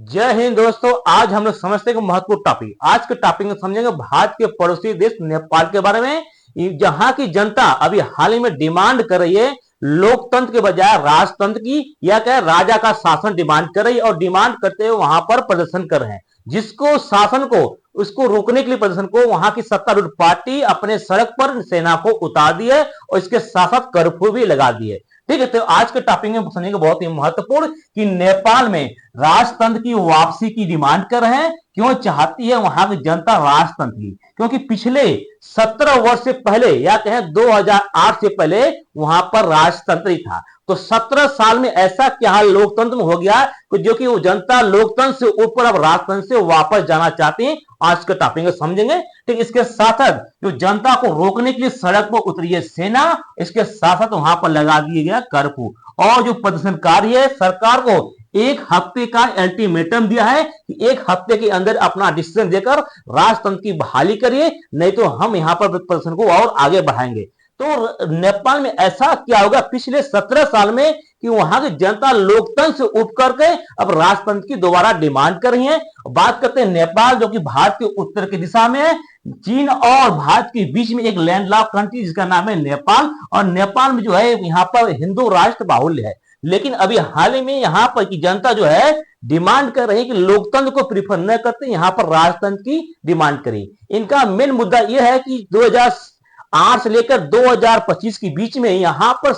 जय हिंद दोस्तों। आज हम लोग समझते हैं कि महत्वपूर्ण टॉपिक, आज के टॉपिक में समझेंगे भारत के पड़ोसी देश नेपाल के बारे में। जहां की जनता अभी हाल ही में डिमांड कर रही है लोकतंत्र के बजाय राजतंत्र की, या क्या राजा का शासन डिमांड कर रही है, और डिमांड करते हुए वहां पर प्रदर्शन कर रहे हैं। जिसको शासन को उसको रोकने के लिए प्रदर्शन को वहां की सत्तारूढ़ पार्टी अपने सड़क पर सेना को उतार दी है और इसके साथ साथ कर्फ्यू भी लगा दी है। ठीक है, तो आज के टॉपिक में समझेंगे बहुत ही महत्वपूर्ण कि नेपाल में राजतंत्र की वापसी की डिमांड कर रहे हैं। क्यों चाहती है वहां की जनता राजतंत्र की? क्योंकि पिछले 17 वर्ष से पहले, या कहें 2008 से पहले वहां पर राजतंत्र ही था। तो 17 साल में ऐसा क्या लोकतंत्र में हो गया जो कि वो जनता लोकतंत्र से ऊपर अब राजतंत्र से वापस जाना चाहती है। आज के टॉपिक में समझेंगे। ठीक, इसके साथ साथ जो जनता को रोकने के लिए सड़क पर उतरी है सेना, इसके साथ साथ वहां पर लगा दिया गया कर्फ्यू। और जो प्रदर्शनकारी है सरकार को एक हफ्ते का अल्टीमेटम दिया है कि एक हफ्ते के अंदर अपना डिसीजन देकर राजतंत्र की बहाली करिए, नहीं तो हम यहां पर प्रदर्शन को और आगे बढ़ाएंगे। तो नेपाल में ऐसा क्या होगा पिछले 17 साल में कि वहां की जनता लोकतंत्र से उठ करके अब राजतंत्र की दोबारा डिमांड कर रही है। बात करते हैं नेपाल, जो कि भारत के उत्तर की दिशा में है। चीन और भारत के बीच में एक लैंडलॉक कंट्री जिसका नाम है नेपाल, और नेपाल में जो है यहाँ पर हिंदू राष्ट्र बाहुल्य है। लेकिन अभी हाल ही में यहाँ पर की जनता जो है डिमांड कर रही है कि लोकतंत्र को प्रीफर न करते यहाँ पर राजतंत्र की डिमांड करें। इनका मेन मुद्दा यह है कि 2008 से लेकर 2025 के बीच में यहाँ पर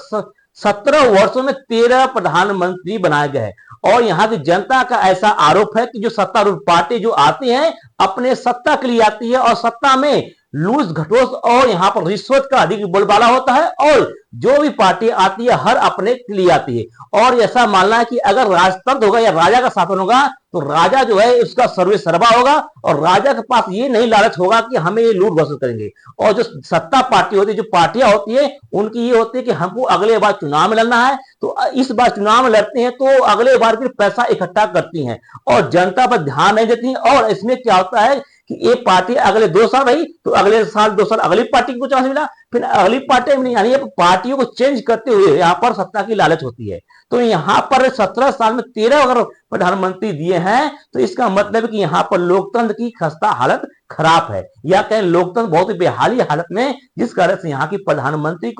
17 वर्षों में 13 प्रधानमंत्री बनाए गए। और यहाँ की जनता का ऐसा आरोप है कि जो सत्तारूढ़ पार्टी जो आती है अपने सत्ता के लिए आती है, और सत्ता में लूज घटोस और यहाँ पर रिश्वत का अधिक बोलबाला होता है, और जो भी पार्टी आती है हर अपने के लिए आती है। और ऐसा मानना है कि अगर राजतंत्र होगा या राजा का शासन होगा तो राजा जो है उसका सर्वे सर्वा होगा, और राजा के पास ये नहीं लालच होगा कि हमें ये लूट वसूल करेंगे। और जो सत्ता पार्टी होती है, जो पार्टियां होती है, उनकी ये होती है कि हमको अगले बार चुनाव में लड़ना है, तो इस बार चुनाव में लड़ते हैं तो अगले बार फिर पैसा इकट्ठा करती हैं और जनता पर ध्यान नहीं देती। और इसमें क्या होता है कि एक पार्टी अगले 2 साल रही तो अगले साल 2 साल अगली पार्टी को चांस मिला, फिर अगली पार्टी में नहीं, यानी पार्टियों को चेंज करते हुए यहाँ पर सत्ता की लालच होती है। तो यहाँ पर 17 साल में 13 अगर प्रधानमंत्री दिए हैं तो इसका मतलब है कि यहाँ पर लोकतंत्र की खस्ता हालत खराब है, या कहें लोकतंत्र बहुत ही बेहाली हालत में, जिस कारण से यहाँ की प्रधानमंत्री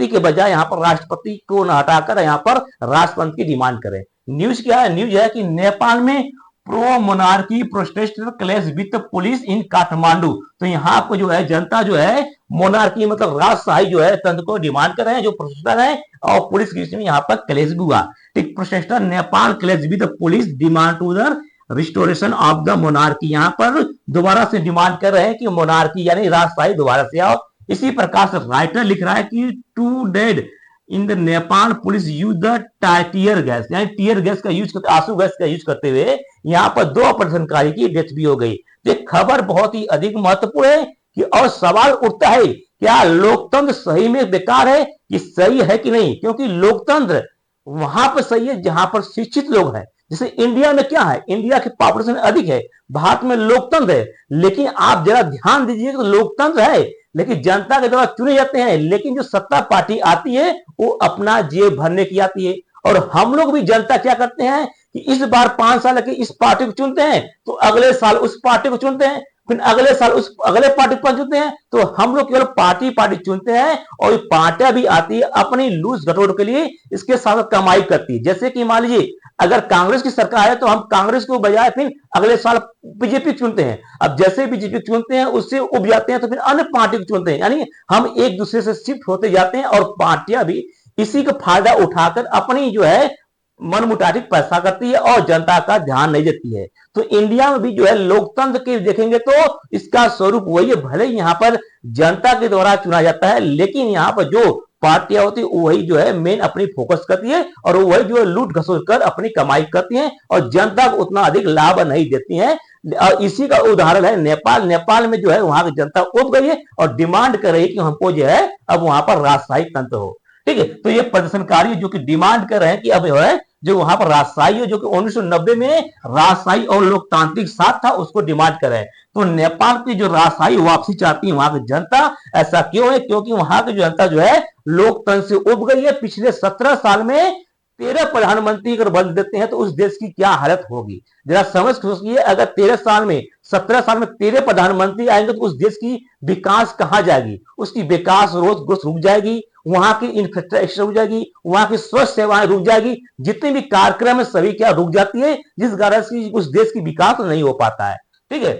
के बजाय यहाँ पर राष्ट्रपति को न हटाकर यहाँ पर राष्ट्रपति की डिमांड करें। न्यूज क्या है? न्यूज है कि नेपाल में pro monarchy protester clash with police in Kathmandu. तो यहाँ पर जो है जनता जो है मोनार्की मतलब राजशाही जो है तंत्र को डिमांड कर रहे हैं, जो प्रोटेस्टर है, और पुलिस के बीच में यहाँ पर क्लैश भी हुआ। ठीक, protester Nepal clash with police demand to the restoration of the monarchy. यहाँ पर दोबारा से डिमांड कर रहे हैं कि मोनार्की यानी राजशाही दोबारा से आओ। इसी प्रकार से राइटर लिख रहा है कि two dead in the Nepal police use the tear gas, यानी टीयर गैस का यूज करते, आंसू गैस का यूज करते हुए यहाँ पर 2 प्रदर्शनकारी की डेथ भी हो गई। तो खबर बहुत ही अधिक महत्वपूर्ण है कि, और सवाल उठता है क्या लोकतंत्र सही में बेकार है कि सही है कि नहीं? क्योंकि लोकतंत्र वहां पर सही है जहां पर शिक्षित लोग हैं। जैसे इंडिया में क्या है, इंडिया की पॉपुलेशन अधिक है, भारत में लोकतंत्र है, लेकिन आप जरा ध्यान दीजिए तो लोकतंत्र है लेकिन जनता के द्वारा चुने जाते हैं, लेकिन जो सत्ता पार्टी आती है वो अपना जेब भरने की आती है। और हम लोग भी जनता क्या करते हैं कि इस बार 5 साल के इस पार्टी को चुनते हैं तो अगले साल उस पार्टी को चुनते हैं, फिर अगले साल उस अगले पार्टी को चुनते हैं। तो हम लोग केवल पार्टी चुनते हैं, और ये पार्टियां भी आती है अपनी लूज घटोड़ के लिए, इसके साथ कमाई करती है। जैसे कि मान लीजिए अगर कांग्रेस की सरकार है तो हम कांग्रेस को बजाय फिर अगले साल बीजेपी चुनते हैं। अब जैसे बीजेपी चुनते हैं उससे उब जाते हैं तो फिर अन्य पार्टी को चुनते हैं, यानी हम एक दूसरे से शिफ्ट होते जाते हैं, और पार्टियां भी इसी का फायदा उठाकर अपनी जो है मनमुटाटिक पैसा करती है और जनता का ध्यान नहीं देती है। तो इंडिया में भी जो है लोकतंत्र के देखेंगे तो इसका स्वरूप वही है, भले ही यहाँ पर जनता के द्वारा चुना जाता है, लेकिन यहाँ पर जो पार्टियां होती है वही जो है मेन अपनी फोकस करती है, और वही जो है लूट घसोट कर अपनी कमाई करती है और जनता को उतना अधिक लाभ नहीं देती है। और इसी का उदाहरण है नेपाल। नेपाल में जो है वहां की जनता उब गई है और डिमांड कर रही है कि हमको जो है अब वहां पर राजशाही तंत्र हो। ठीक है, तो ये प्रदर्शनकारी जो कि डिमांड कर रहे हैं कि अब है जो वहां पर राजशाही जो कि 1990 में राजशाही और लोकतांत्रिक साथ था उसको डिमांड कर रहे हैं। तो नेपाल की जो राजशाही वापसी चाहती है वहां की जनता, ऐसा क्यों है? क्योंकि वहां की जनता जो है लोकतंत्र से उब गई है। पिछले 17 साल में 13 प्रधानमंत्री अगर बदल देते हैं तो उस देश की क्या हालत होगी। जरा समझ सोचिए, अगर 13 साल में 17 साल में 13 प्रधानमंत्री आएंगे तो उस देश की विकास कहां जाएगी, उसकी विकास रोज ग्रोथ रुक जाएगी, वहां की इंफ्रास्ट्रक्चर रुक जाएगी, वहां की स्वास्थ्य सेवाएं रुक जाएगी, जितने भी कार्यक्रम है सभी क्या रुक जाती है, जिस कारण से उस देश की विकास नहीं हो पाता है। ठीक है,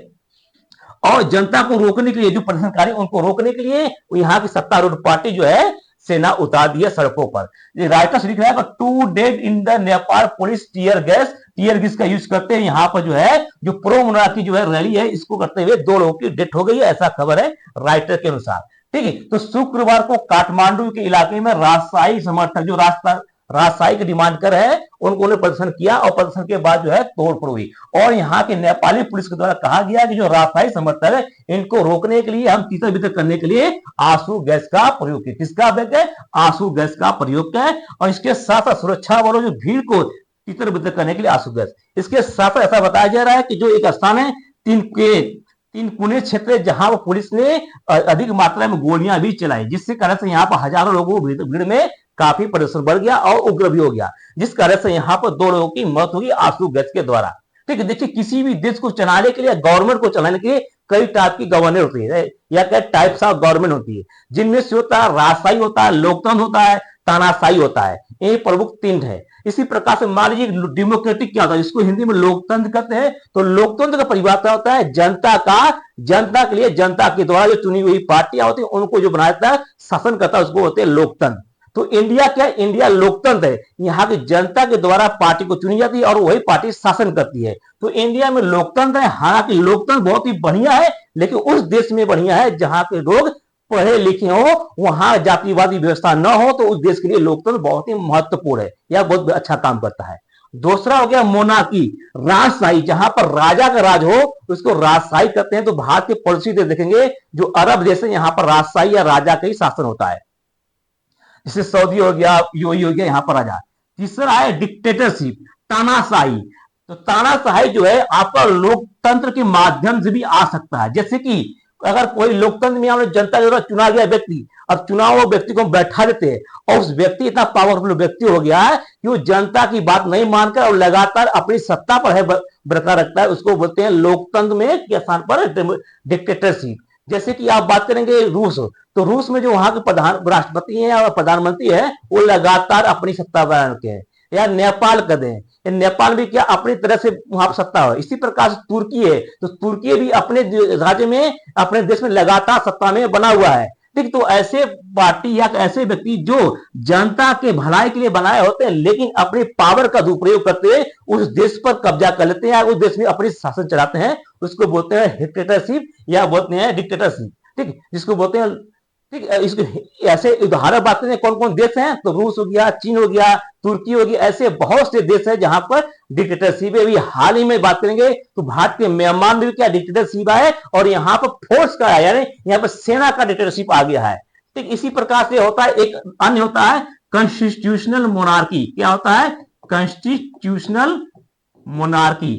और जनता को रोकने के लिए, जो प्रदर्शनकारी उनको रोकने के लिए यहाँ की सत्तारूढ़ पार्टी जो है सेना उतार दिया सड़कों पर। राइटर्स लिख रहा है 2 dead in the Nepal police tier gas का यूज करते हैं। यहाँ पर जो है जो प्रो मोनार्की जो है रैली है इसको करते हुए 2 लोगों की डेथ हो गई है, ऐसा खबर है राइटर के अनुसार। ठीक है, तो शुक्रवार को काठमांडू के इलाके में राजशाही समर्थक जो राजशाही की डिमांड कर है उन्होंने प्रदर्शन किया और प्रदर्शन के बाद जो है तोड़फोड़ हुई और यहाँ के नेपाली पुलिस के द्वारा कहा गया कि जो राजशाही समर्थक है इनको रोकने के लिए हम तितर बितर करने के लिए आंसू गैस का प्रयोग किया। किसका प्रयोग है? आंसू गैस का प्रयोग किया और इसके साथ साथ सुरक्षा बलों जो भीड़ को तितर बितर करने के लिए आंसू गैस। इसके साथ ऐसा बताया जा रहा है कि जो एक स्थान है तीन पुणे क्षेत्र जहां पुलिस ने अधिक मात्रा में गोलियां भी चलाई, जिससे कारण से यहाँ पर हजारों लोगों भीड़ में काफी प्रदर्शन बढ़ गया और उग्र भी हो गया, जिस कारण से यहाँ पर 2 लोगों की मौत होगी आंसू गैस के द्वारा। ठीक है, देखिए किसी भी देश को चलाने के लिए, गवर्नमेंट को चलाने के लिए कई टाइप की गवर्नर होती है या कई टाइप्स ऑफ गवर्नमेंट होती है, जिनमें से होता है राजशाही होता है, लोकतंत्र होता है, तानाशाही होता है। ये प्रमुख 3 है। इसी प्रकार से मान लीजिए डेमोक्रेटिक क्या होता है, जिसको हिंदी में लोकतंत्र कहते हैं। तो लोकतंत्र का परिभाषा होता है जनता के लिए जनता के द्वारा जो चुनी हुई पार्टियां होती है उनको जो बनाया है शासन करता है उसको होते हैं लोकतंत्र। तो इंडिया क्या, इंडिया लोकतंत्र है, यहाँ की जनता के द्वारा पार्टी को चुनी जाती है और वही पार्टी शासन करती है। तो इंडिया में लोकतंत्र है। हालांकि लोकतंत्र बहुत ही बढ़िया है, लेकिन उस देश में बढ़िया है जहां के लोग पढ़े लिखे हो, वहां जातिवादी व्यवस्था न हो, तो उस देश के लिए लोकतंत्र बहुत ही महत्वपूर्ण है, यह बहुत अच्छा काम करता है। दूसरा हो गया मोनार्की, राजशाही, जहां पर राजा का राज हो उसको राजशाही कहते हैं। तो भारत के पड़ोसी देश देखेंगे जो अरब देश है, यहाँ पर राजशाही या राजा का ही शासन होता है, जैसे सऊदी हो गया, यूएई हो गया, यहाँ पर राजा। तीसरा है डिक्टेटरशिप, तानाशाही। तो तानाशाही जो है आपका लोकतंत्र के माध्यम से भी आ सकता है, जैसे कि अगर कोई लोकतंत्र में जनता के द्वारा चुना गया व्यक्ति, अब चुनाव व्यक्ति को बैठा देते हैं और उस व्यक्ति इतना पावरफुल व्यक्ति हो गया है कि वो जनता की बात नहीं मानकर और लगातार अपनी सत्ता पर है बरकरार रखता है, उसको बोलते हैं लोकतंत्र में के स्थान पर डिक्टेटरशिप। जैसे कि आप बात करेंगे रूस, तो रूस में जो वहां के राष्ट्रपति हैं और प्रधानमंत्री है वो लगातार अपनी सत्ता बनाए रखे हैं। या नेपाल कर दें, नेपाल भी क्या अपनी तरह से वहां पर सत्ता हो। इसी प्रकार से तुर्की है, तो तुर्की भी अपने राज्य में, अपने देश में लगातार सत्ता में बना हुआ है। ठीक, तो ऐसे पार्टी या ऐसे व्यक्ति जो जनता के भलाई के लिए बनाए होते हैं लेकिन अपने पावर का दुरुपयोग करते हुए उस देश पर कब्जा कर लेते हैं, उस देश में अपनी शासन चलाते हैं, उसको बोलते हैं डिक्टेटरशिप या बोलते हैं डिक्टेटरशिप। ठीक, जिसको बोलते हैं। ठीक, इसको ऐसे उदाहरण बात करें कौन कौन देश हैं, तो रूस हो गया, चीन हो गया, तुर्की हो गया, ऐसे बहुत से देश हैं जहां पर डिक्टेटरशिप है। अभी हाल ही में बात करेंगे तो भारत के म्यांमार में क्या डिक्टेटरशिप है और यहाँ पर फोर्स का है, यानी यहाँ पर सेना का डिक्टेटरशिप आ गया है। ठीक, इसी प्रकार से होता है। एक अन्य होता है कॉन्स्टिट्यूशनल मोनार्की। क्या होता है? Constitutional monarchy.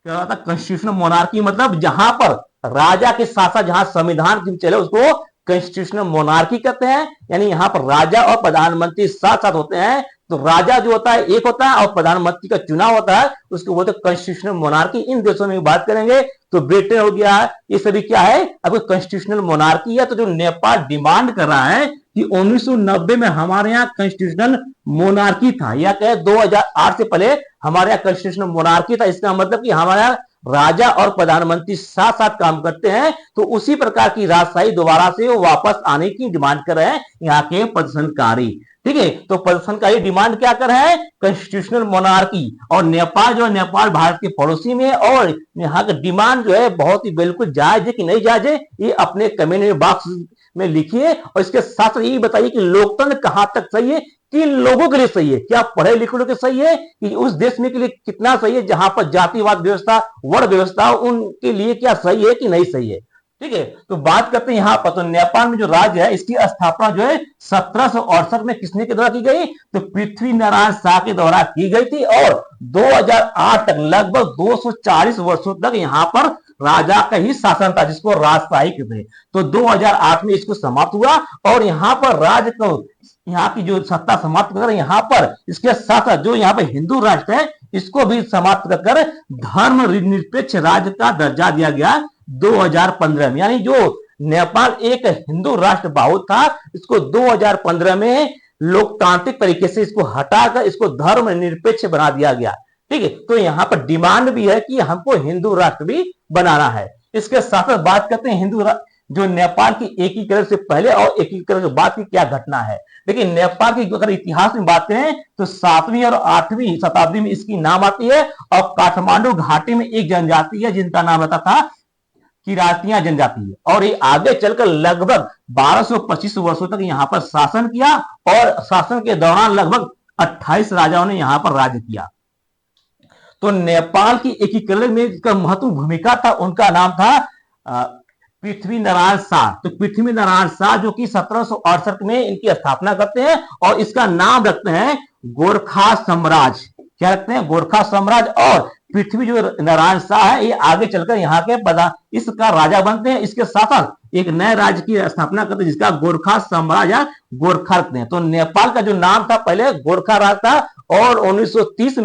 क्या होता है? कॉन्स्टिट्यूशनल मोनार्की मतलब जहां पर राजा के साथ साथ जहां संविधान की चले उसको कॉन्स्टिट्यूशनल मोनार्की कहते हैं। यानी यहाँ पर राजा और प्रधानमंत्री साथ साथ होते हैं। तो राजा जो होता है एक होता है और प्रधानमंत्री का चुनाव होता है, उसको बोलते हैं कॉन्स्टिट्यूशनल मोनार्की। इन देशों में बात करेंगे तो ब्रिटेन हो गया, ये सभी क्या है अब कॉन्स्टिट्यूशनल मोनार्की है। तो जो नेपाल डिमांड कर रहा है कि 1990 में हमारे यहाँ कॉन्स्टिट्यूशनल मोनार्की था, या कहे 2008 से पहले हमारे यहाँ कॉन्स्टिट्यूशनल मोनार्की था, इसका मतलब कि हमारे यहाँ राजा और प्रधानमंत्री साथ साथ काम करते हैं। तो उसी प्रकार की राजशाही दोबारा से वो वापस आने की डिमांड कर रहे हैं यहाँ के प्रदर्शनकारी। ठीक है, तो प्रदर्शनकारी डिमांड क्या कर रहे हैं? Constitutional monarchy. और नेपाल जो है, नेपाल भारत के पड़ोसी में, और यहाँ का डिमांड जो है बहुत ही बिल्कुल जायज है कि नहीं जायज है, ये अपने कमेंट बॉक्स में लिखिए। और इसके साथ ये बताइए कि लोकतंत्र कहां तक सही है, किन लोगों के लिए सही है, क्या पढ़े लिखे लोगों के सही है, कि उस देश में के लिए कितना सही है जहां पर जातिवाद व्यवस्था, वर्ण व्यवस्था, उनके लिए क्या सही है कि नहीं सही है। ठीक है, तो बात करते हैं यहाँ पर। तो नेपाल में जो राज्य है इसकी स्थापना जो है 1768 में किसने के द्वारा की गई? तो पृथ्वी नारायण शाह के द्वारा की गई थी। और 2008 तक लगभग 240 वर्षों तक यहाँ पर राजा का ही शासन था, जिसको राजशाही कहते हैं। तो 2008 में इसको समाप्त हुआ और यहाँ पर राज्य को, यहाँ की जो सत्ता समाप्त कर यहाँ पर इसके साथ जो यहाँ पर हिंदू राष्ट्र है इसको भी समाप्त कर धर्मनिरपेक्ष राज्य का दर्जा दिया गया 2015 में। यानी जो नेपाल एक हिंदू राष्ट्र बहुत था, इसको 2015 में लोकतांत्रिक तरीके से इसको हटाकर इसको धर्मनिरपेक्ष बना दिया गया। ठीक है, तो यहाँ पर डिमांड भी है कि हमको हिंदू राष्ट्र भी बनाना है। इसके साथ साथ बात करते हैं हिंदू जो नेपाल की एकीकरण से पहले और एकीकरण के बाद की क्या घटना है। लेकिन नेपाल की अगर इतिहास में बात करें तो 7वीं और 8वीं शताब्दी में इसकी नाम आती है और काठमांडू घाटी में एक जनजाति है जिनका नाम रहता था किरातिया जनजाति है, और ये आगे चलकर लगभग 1225 वर्षों तक यहाँ पर शासन किया और शासन के दौरान लगभग 28 राजाओं ने यहाँ पर राज्य किया। तो नेपाल की एकीकरण में जिसका महत्वपूर्ण भूमिका था उनका नाम था पृथ्वी नारायण शाह। तो पृथ्वी नारायण शाह जो कि 1768 में इनकी स्थापना करते हैं और इसका नाम रखते हैं गोरखा साम्राज्य। क्या रखते हैं? गोरखा साम्राज्य। और पृथ्वी जो नारायण शाह है ये आगे चलकर यहाँ के इसका राजा बनते हैं। इसके साथ साथ एक नए राज्य की स्थापना करते हैं जिसका गोरखा साम्राज्य गोरखा रखते हैं। तो नेपाल का जो नाम था पहले गोरखा राज था और 1930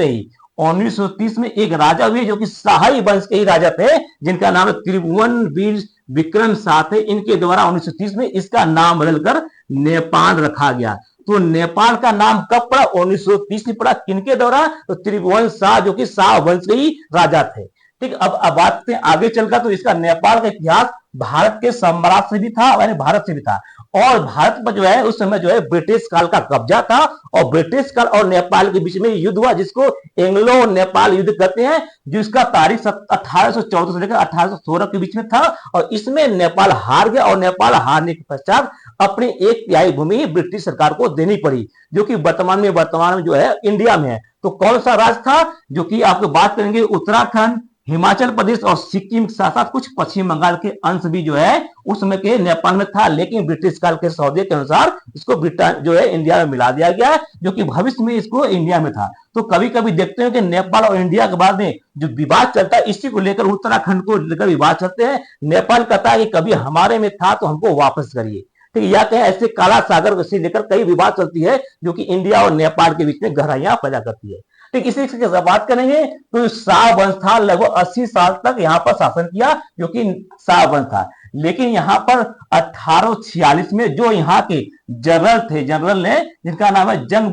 में एक राजा हुए जो कि शाही वंश के ही राजा थे जिनका नाम त्रिभुवन वीर विक्रम शाह थे। इनके द्वारा 1930 में इसका नाम बदलकर नेपाल रखा गया। तो नेपाल का नाम कब पड़ा? 1930 में पड़ा। किनके द्वारा? तो त्रिभुवन शाह जो कि शाह वंश के ही राजा थे। ठीक, अब बात करते हैं आगे चलकर। तो इसका नेपाल का इतिहास भारत के साम्राज्य से भी था, यानी भारत से भी था, और भारत पर जो है उस समय जो है ब्रिटिश काल का कब्जा था और ब्रिटिश काल और नेपाल के बीच में युद्ध हुआ जिसको एंग्लो नेपाल युद्ध कहते हैं, जिसका तारीख 1814 से लेकर 1816 के बीच में था। और इसमें नेपाल हार गया और नेपाल हारने के पश्चात अपनी 1/3 भूमि ब्रिटिश सरकार को देनी पड़ी, जो कि वर्तमान में जो है इंडिया में है। तो कौन सा राज्य था? जो कि आपको बात करेंगे उत्तराखंड, हिमाचल प्रदेश और सिक्किम के साथ साथ कुछ पश्चिम बंगाल के अंश भी जो है उस समय के नेपाल में था, लेकिन ब्रिटिश काल के सौदे के अनुसार इसको ब्रिटेन जो है इंडिया में मिला दिया गया, जो कि भविष्य में इसको इंडिया में था। तो कभी कभी देखते हैं कि नेपाल और इंडिया के बाद में जो विवाद चलता है इसी को लेकर, उत्तराखंड को लेकर विवाद चलते हैं। नेपाल कहता है कि कभी हमारे में था तो हमको वापस करिए। ठीक है, या कहें ऐसे काला सागर से लेकर कई विवाद चलती है जो कि इंडिया और नेपाल के बीच में गहराइयां पैदा करती है। ठीक, इसी से बात करेंगे तो शाह वंश था, लगभग 80 साल तक यहाँ पर शासन किया जो कि शाह वंश था। लेकिन यहाँ पर 1846 में जो यहाँ के जनरल ने जिनका नाम है जंग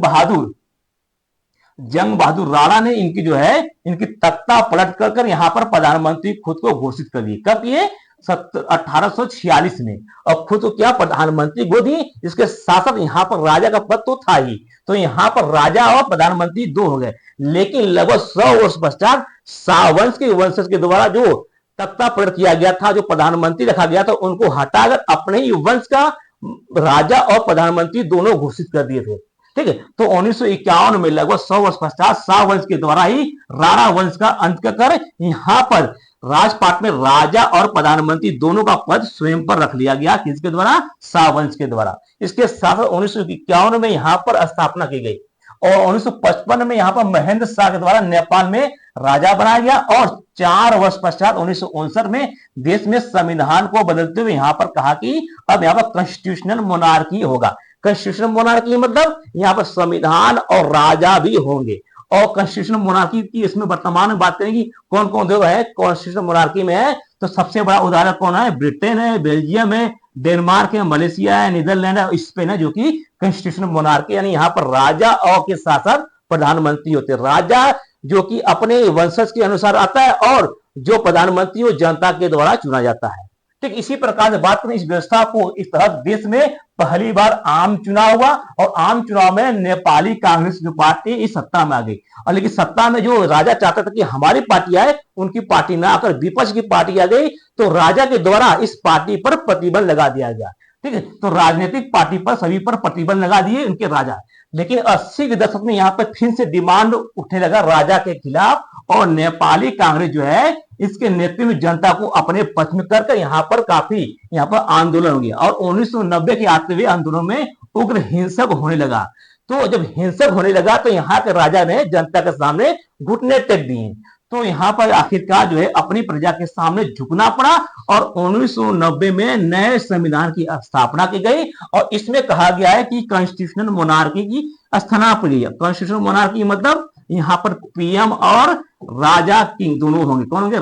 बहादुर राणा ने इनकी जो है इनकी तख्ता पलट कर यहाँ पर प्रधानमंत्री खुद को घोषित कर दिए। कब ये? 1846 में। और खुद को क्या प्रधानमंत्री गोदी। इसके साथ साथ यहाँ पर राजा का पद तो था ही, तो यहाँ पर राजा और प्रधानमंत्री दो हो गए। लेकिन लगभग 100 वर्ष पश्चात शाह वंश के वंशज के द्वारा जो तख्ता पलट किया गया था, जो प्रधानमंत्री रखा गया था, उनको हटाकर अपने ही वंश का राजा और प्रधानमंत्री दोनों घोषित कर दिए थे। ठीक है, तो 1951 में लगभग 100 वर्ष पश्चात शाह वंश के द्वारा ही राणा वंश का अंत कर यहाँ पर राजपाट में राजा और प्रधानमंत्री दोनों का पद स्वयं पर रख लिया गया। किसके द्वारा? शाह वंश के द्वारा। इसके साथ 1951 में यहाँ पर स्थापना की गई और 1955 में यहाँ पर महेंद्र शाह के द्वारा नेपाल में राजा बनाया गया और 4 वर्ष पश्चात 1959 में देश में संविधान को बदलते हुए यहाँ पर कहा कि अब यहाँ पर कॉन्स्टिट्यूशनल मोनार्की होगा। कॉन्स्टिट्यूशनल मोनार्की मतलब यहाँ पर संविधान और राजा भी होंगे। और कॉन्स्टिट्यूशनल मोनार्की की इसमें वर्तमान में बात करेंगे कौन कौन जो है कॉन्स्टिट्यूशनल मोनार्की में है, तो सबसे बड़ा उदाहरण कौन है? ब्रिटेन है, बेल्जियम है, डेनमार्क है, मलेशिया है, नीदरलैंड है, स्पेन है, जो कि कॉन्स्टिट्यूशनल मोनार्की यानी यहाँ पर राजा और के साथ साथ प्रधानमंत्री होते हैं। राजा जो कि अपने वंशज के अनुसार आता है और जो प्रधानमंत्री वो जनता के द्वारा चुना जाता है। ठीक, इसी प्रकार से बात करें इस व्यवस्था को, इस तरह देश में पहली बार आम चुनाव हुआ और आम चुनाव में नेपाली कांग्रेस जो पार्टी इस सत्ता में आ गई। और लेकिन सत्ता में जो राजा चाहता था कि हमारी पार्टी आए, उनकी पार्टी ना आकर विपक्ष की पार्टी आ गई, तो राजा के द्वारा इस पार्टी पर प्रतिबंध लगा दिया गया। ठीक है, तो राजनीतिक पार्टी पर सभी पर प्रतिबंध लगा दिए उनके राजा। लेकिन 80 के दशक में यहाँ पर फिर से डिमांड उठने लगा राजा के खिलाफ और नेपाली कांग्रेस जो है इसके नेतृत्व में जनता को अपने पक्ष में करके यहाँ पर काफी यहाँ पर आंदोलन हो गया और 1990 के आते हुए आंदोलन में उग्र हिंसक होने लगा। तो जब हिंसक होने लगा तो यहाँ के राजा ने जनता के सामने घुटने टेक दिए। तो यहाँ पर आखिरकार जो है अपनी प्रजा के सामने झुकना पड़ा और 1990 में नए संविधान की स्थापना की गई और इसमें कहा गया है कि कॉन्स्टिट्यूशनल मोनार्की की स्थापना। कॉन्स्टिट्यूशनल मोनार्की मतलब यहाँ पर पीएम और राजा किंग दोनों होंगे। कौन होंगे?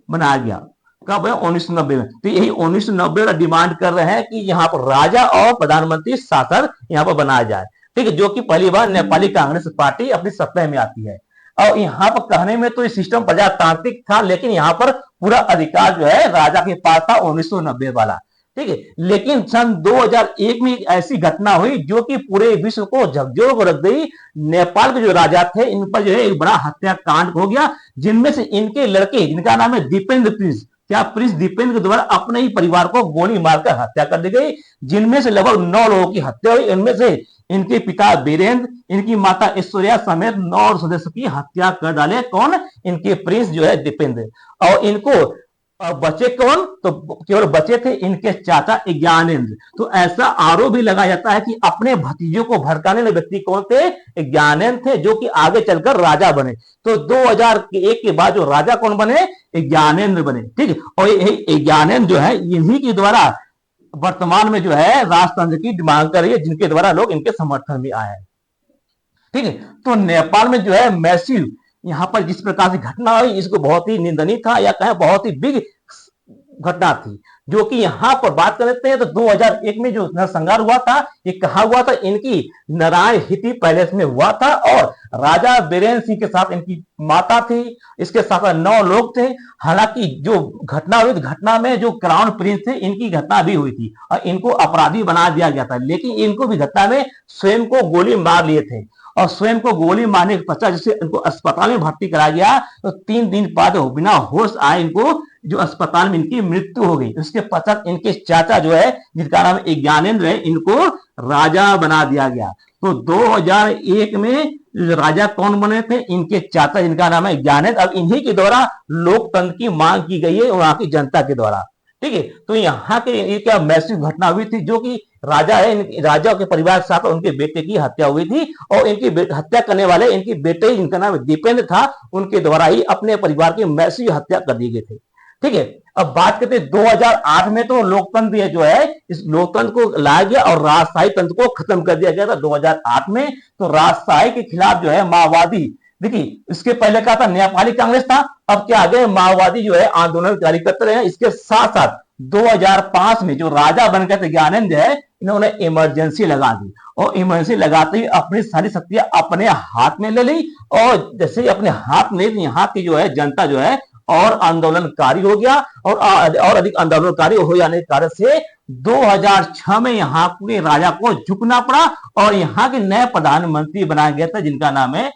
बनाया गया कब है? 1990 में। तो यही 1990 का डिमांड कर रहे हैं कि यहाँ पर राजा और प्रधानमंत्री शासन यहाँ पर बनाया जाए, ठीक है, जो कि पहली बार नेपाली कांग्रेस पार्टी अपनी सत्ता में आती है। और यहाँ पर कहने में तो ये सिस्टम प्रजातांत्रिक था, लेकिन यहाँ पर पूरा अधिकार जो है राजा के पास था 1990 वाला, ठीक है। लेकिन सन 2001 में एक ऐसी घटना हुई जो कि पूरे विश्व को झकझोर को रख गई। नेपाल के जो राजा थे इन पर जो है एक बड़ा हत्याकांड हो गया, जिनमें से इनके लड़के जिनका नाम है दीपेंद्र प्रिंस, क्या प्रिंस दीपेंद्र के द्वारा अपने ही परिवार को गोली मारकर हत्या कर दी गई, जिनमें से लगभग 9 लोगों की हत्या हुई। इनमें से इनके पिता वीरेंद्र, इनकी माता ऐश्वर्या समेत 9 सदस्य की हत्या कर डाले। कौन? इनके प्रिंस जो है दीपेंद्र। और इनको बचे कौन? तो केवल बचे थे इनके चाचा ज्ञानेंद्र। तो ऐसा आरोप भी लगाया जाता है कि अपने भतीजों को भड़काने वाले व्यक्ति कौन थे? ज्ञानेंद्र थे, जो कि आगे चलकर राजा बने। तो 2001 के बाद जो राजा कौन बने? ज्ञानेंद्र बने, ठीक है। और यही ज्ञानेंद्र जो है इन्हीं के द्वारा वर्तमान में जो है राजतंत्र की मांग कर रही है, जिनके द्वारा लोग इनके समर्थन में आए हैं, ठीक है। तो नेपाल में जो है मैसिव यहाँ पर जिस प्रकार से घटना हुई, इसको बहुत ही निंदनीय था या कहें बहुत ही बिग घटना थी, जो कि यहाँ पर बात कर लेते हैं। तो 2001 में जो नरसंहार हुआ था, ये कहा हुआ था इनकी नारायण हिति पैलेस में हुआ था और राजा बीरेंद्र सिंह के साथ इनकी माता थी, इसके साथ 9 लोग थे। हालांकि जो घटना हुई, घटना में जो क्राउन प्रिंस थे इनकी घटना भी हुई थी और इनको अपराधी बना दिया गया था, लेकिन इनको भी घटना में स्वयं को गोली मार लिए थे और स्वयं को गोली मारने के पश्चात जैसे इनको अस्पताल में भर्ती कराया गया, तो 3 दिन बाद बिना होश आए इनको जो अस्पताल में इनकी मृत्यु हो गई। उसके पश्चात इनके चाचा जो है जिनका नाम ज्ञानेंद्र है, इनको राजा बना दिया गया। तो 2001 में राजा कौन बने थे? इनके चाचा जिनका नाम है ज्ञानेंद्र। अब इन्हीं के द्वारा लोकतंत्र की मांग की गई है वहां की जनता के द्वारा, ठीक है। तो यहाँ के क्या मैसिव घटना हुई थी, जो कि राजा है, राजा के परिवार के साथ उनके बेटे की हत्या हुई थी और इनकी हत्या करने वाले इनके बेटे जिनका नाम दीपेंद्र था, उनके द्वारा ही अपने परिवार की मैसिव हत्या कर दी गई थी, ठीक है। अब बात करते हैं 2008 में, तो लोकतंत्र जो है इस लोकतंत्र को लाया गया और राजशाही तंत्र को खत्म कर दिया गया था 2008 में। तो राजशाही के खिलाफ जो है माओवादी, देखिए इसके पहले क्या था? नेपाली कांग्रेस था, अब क्या आ गए माओवादी जो है आंदोलन जारी करते रहे। इसके साथ साथ 2005 में जो राजा बन गए थे ज्ञानेंद्र है, इन्होंने इमरजेंसी लगा दी और इमरजेंसी लगाते ही अपनी सारी शक्तियां अपने हाथ में ले ली और जैसे ही अपने हाथ में यहाँ की जो है जनता जो है और आंदोलनकारी हो गया और अधिक आंदोलनकारी हो जाने के कारण से 2006 में यहाँ के राजा को झुकना पड़ा और यहाँ के नए प्रधानमंत्री बनाया गया था जिनका नाम है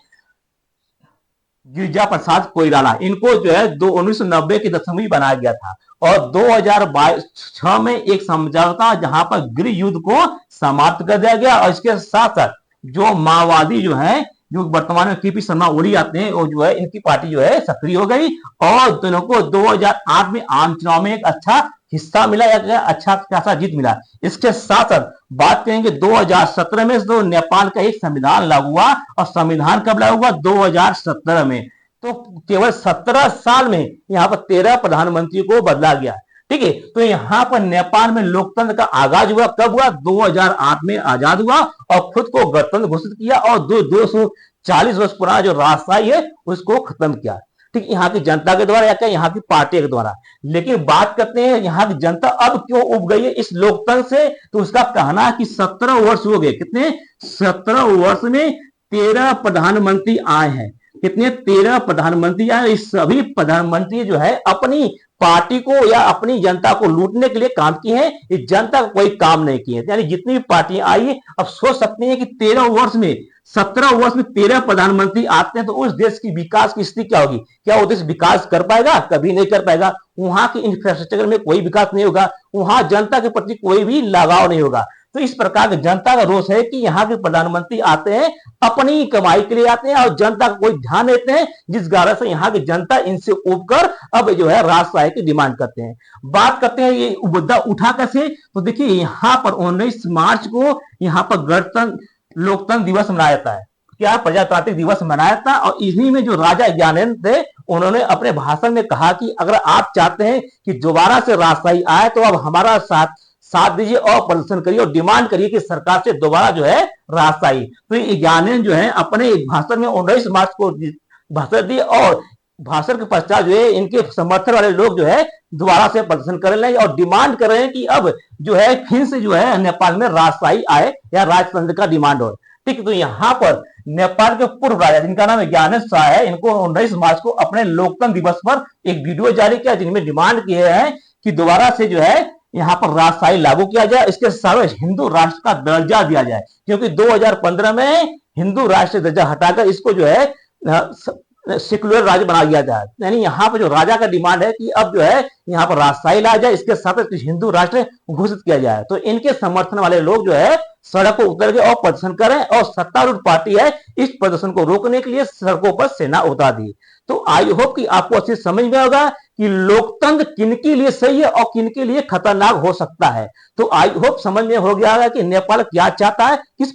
गिरिजा प्रसाद कोइराला। इनको जो है 1990 के दशक में बनाया गया था और 2006 में एक समझौता जहां पर गृह युद्ध को समाप्त कर दिया गया और इसके साथ साथ जो माओवादी जो है, जो वर्तमान में केपी शर्मा ओली आते हैं, वो जो है इनकी पार्टी जो है सक्रिय हो गई और दोनों को 2008 में आम चुनाव में एक अच्छा हिस्सा मिला या अच्छा खासा जीत मिला। इसके साथ साथ बात करेंगे 2017 में तो नेपाल का एक संविधान लागू हुआ और संविधान कब लागू हुआ? 2017 में। तो केवल 17 साल में यहाँ पर 13 प्रधानमंत्री को बदला गया, ठीक है। तो यहाँ पर नेपाल में लोकतंत्र का आगाज हुआ कब हुआ? 2008 में आजाद हुआ और खुद को गणतंत्र घोषित किया और 240 वर्ष पुराना जो राजशाही है उसको खत्म किया, ठीक, यहाँ की जनता के द्वारा या क्या यहाँ की पार्टी के द्वारा। लेकिन बात करते हैं यहाँ की जनता अब क्यों उब गई है इस लोकतंत्र से, तो उसका कहना है कि 17 वर्ष हो गए। कितने? 17 वर्ष में 13 प्रधानमंत्री आए हैं। कितने? 13 प्रधानमंत्री आए। इस सभी प्रधानमंत्री जो है अपनी पार्टी को या अपनी जनता को लूटने के लिए काम किए हैं, इस जनता को कोई काम नहीं किए। यानी जितनी भी पार्टियां आई, अब सोच सकते हैं कि 13 वर्ष में 17 वर्ष में 13 प्रधानमंत्री आते हैं तो उस देश की विकास की स्थिति क्या होगी? क्या वो देश विकास कर पाएगा? कभी नहीं कर पाएगा। वहां की इंफ्रास्ट्रक्चर में कोई विकास नहीं होगा, वहां जनता के प्रति कोई भी लगाव नहीं होगा। तो इस प्रकार की जनता का रोष है कि यहाँ के प्रधानमंत्री आते हैं अपनी कमाई के लिए आते हैं और जनता का कोई ध्यान देते हैं, जिस कारण से यहाँ की जनता इनसे उबकर अब जो है राजशाही की डिमांड करते हैं। बात करते हैं ये मुद्दा उठा कैसे, तो देखिए यहाँ पर 19 मार्च को यहाँ पर गणतंत्र लोकतंत्र दिवस मनाया जाता है। क्या प्रजातांत्रिक दिवस मनाया था। और इन्हीं में जो राजा ज्ञानेंद्र थे, उन्होंने अपने भाषण में कहा कि अगर आप चाहते हैं कि दोबारा से राजशाही आए तो अब हमारा साथ साथ दीजिए और प्रदर्शन करिए और डिमांड करिए कि सरकार से दोबारा जो है राजशाही। तो ये ज्ञानेंद्र जो है अपने एक भाषण में 19 मार्च को भाषण दिए और भाषण के पश्चात जो है इनके समर्थन वाले लोग जो है दोबारा से प्रदर्शन कर रहे हैं और डिमांड कर रहे हैं कि अब जो है फिर से जो है नेपाल में राजशाही आए या राजतंत्र का डिमांड हो। ठीक, तो यहाँ पर नेपाल के पूर्व राजा जिनका नाम ज्ञानेन्द्र शाह है, इनको 19 मार्च को अपने लोकतंत्र दिवस पर एक वीडियो जारी किया जिनमें डिमांड किए हैं कि दोबारा से जो है यहाँ पर राजशाही लागू किया जाए, इसके साथ हिंदू राष्ट्र का दर्जा दिया जाए, क्योंकि 2015 में हिंदू राष्ट्र दर्जा हटाकर इसको जो है सेक्युलर राज्य बना दिया जाए। यानी यहाँ पर जो राजा का डिमांड है कि अब जो है यहाँ पर राजशाही लाया जाए, इसके साथ हिंदू राष्ट्र घोषित किया जाए। तो इनके समर्थन वाले लोग जो है सड़क पर उतर गए और प्रदर्शन करें और सत्तारूढ़ पार्टी है इस प्रदर्शन को रोकने के लिए सड़कों पर सेना उतार दी। तो आई होप कि आपको अच्छी समझ में होगा कि लोकतंत्र किनके लिए सही है और किनके लिए खतरनाक हो सकता है। तो आई होप समझ में हो गया है कि नेपाल क्या चाहता है, किस